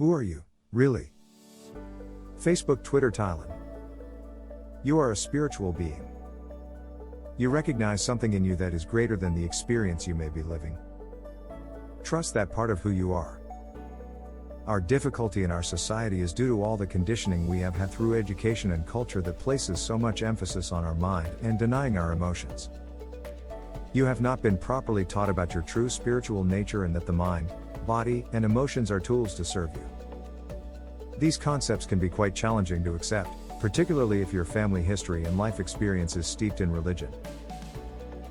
Who are you, really? Facebook, Twitter, Thailand. You are a spiritual being. You recognize something in you that is greater than the experience you may be living. Trust that part of who you are. Our difficulty in our society is due to all the conditioning we have had through education and culture that places so much emphasis on our mind and denying our emotions. You have not been properly taught about your true spiritual nature and that the mind, body, and emotions are tools to serve you. These concepts can be quite challenging to accept, particularly if your family history and life experience is steeped in religion.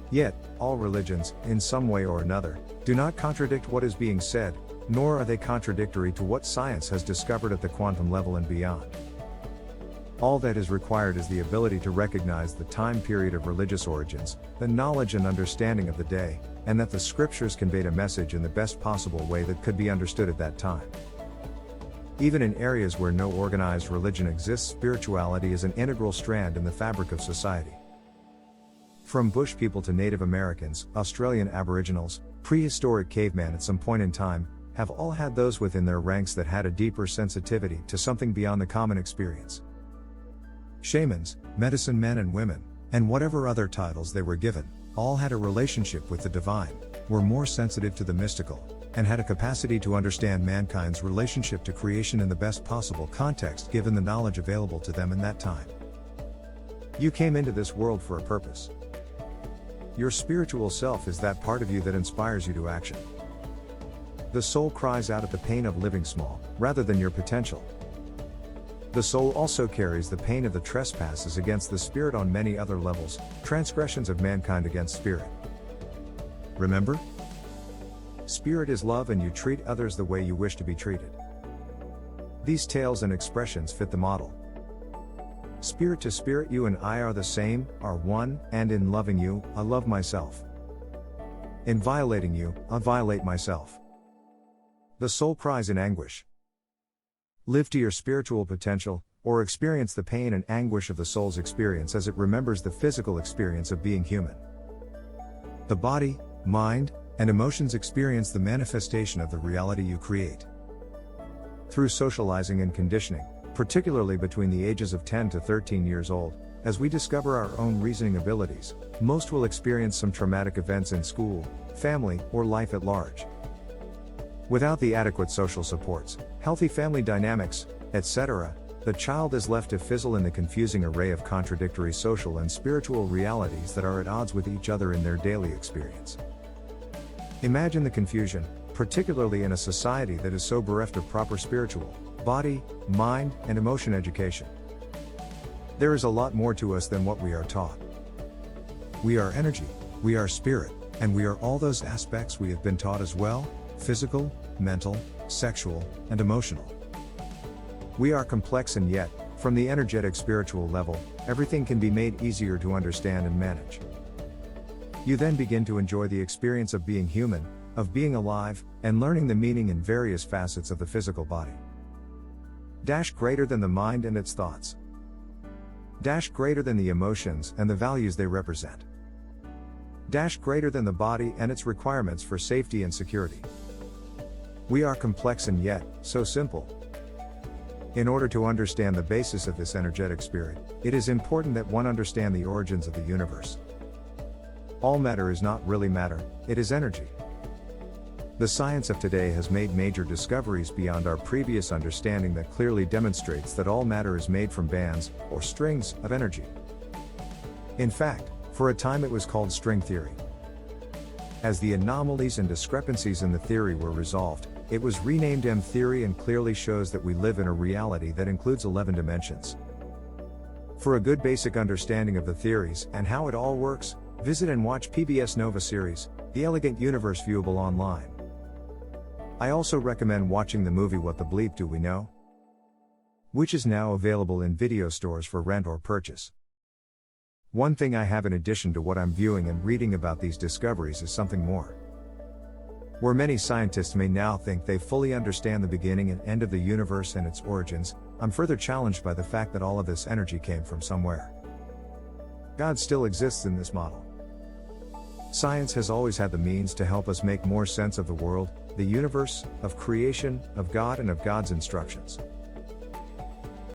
Yet, all religions, in some way or another, do not contradict what is being said, nor are they contradictory to what science has discovered at the quantum level and beyond. All that is required is the ability to recognize the time period of religious origins, the knowledge and understanding of the day, and that the scriptures conveyed a message in the best possible way that could be understood at that time. Even in areas where no organized religion exists, spirituality is an integral strand in the fabric of society. From bush people to Native Americans, Australian Aboriginals, prehistoric cavemen at some point in time, have all had those within their ranks that had a deeper sensitivity to something beyond the common experience. Shamans, medicine men and women, and whatever other titles they were given, all had a relationship with the divine, were more sensitive to the mystical, and had a capacity to understand mankind's relationship to creation in the best possible context given the knowledge available to them in that time. You came into this world for a purpose. Your spiritual self is that part of you that inspires you to action. The soul cries out at the pain of living small, rather than your potential. The soul also carries the pain of the trespasses against the spirit on many other levels, transgressions of mankind against spirit. Remember? Spirit is love and you treat others the way you wish to be treated. These tales and expressions fit the model. Spirit to spirit, you and I are the same, are one, and in loving you, I love myself. In violating you, I violate myself. The soul cries in anguish. Live to your spiritual potential, or experience the pain and anguish of the soul's experience as it remembers the physical experience of being human. The body, mind, and emotions experience the manifestation of the reality you create. Through socializing and conditioning, particularly between the ages of 10 to 13 years old, as we discover our own reasoning abilities, most will experience some traumatic events in school, family, or life at large. Without the adequate social supports, healthy family dynamics, etc., the child is left to fizzle in the confusing array of contradictory social and spiritual realities that are at odds with each other in their daily experience. Imagine the confusion, particularly in a society that is so bereft of proper spiritual, body, mind, and emotion education. There is a lot more to us than what we are taught. We are energy, we are spirit, and we are all those aspects we have been taught as well: physical, mental, sexual, and emotional. We are complex, and yet, from the energetic spiritual level, everything can be made easier to understand and manage. You then begin to enjoy the experience of being human, of being alive, and learning the meaning in various facets of the physical body. Greater than the mind and its thoughts. Greater than the emotions and the values they represent. Greater than the body and its requirements for safety and security. We are complex and yet, so simple. In order to understand the basis of this energetic spirit, it is important that one understand the origins of the universe. All matter is not really matter, it is energy. The science of today has made major discoveries beyond our previous understanding that clearly demonstrates that all matter is made from bands, or strings, of energy. In fact, for a time it was called string theory. As the anomalies and discrepancies in the theory were resolved, it was renamed M-theory and clearly shows that we live in a reality that includes 11 dimensions. For a good basic understanding of the theories and how it all works, visit and watch PBS Nova series, The Elegant Universe, viewable online. I also recommend watching the movie What the Bleep Do We Know?, which is now available in video stores for rent or purchase. One thing I have in addition to what I'm viewing and reading about these discoveries is something more. Where many scientists may now think they fully understand the beginning and end of the universe and its origins, I'm further challenged by the fact that all of this energy came from somewhere. God still exists in this model. Science has always had the means to help us make more sense of the world, the universe, of creation, of God, and of God's instructions.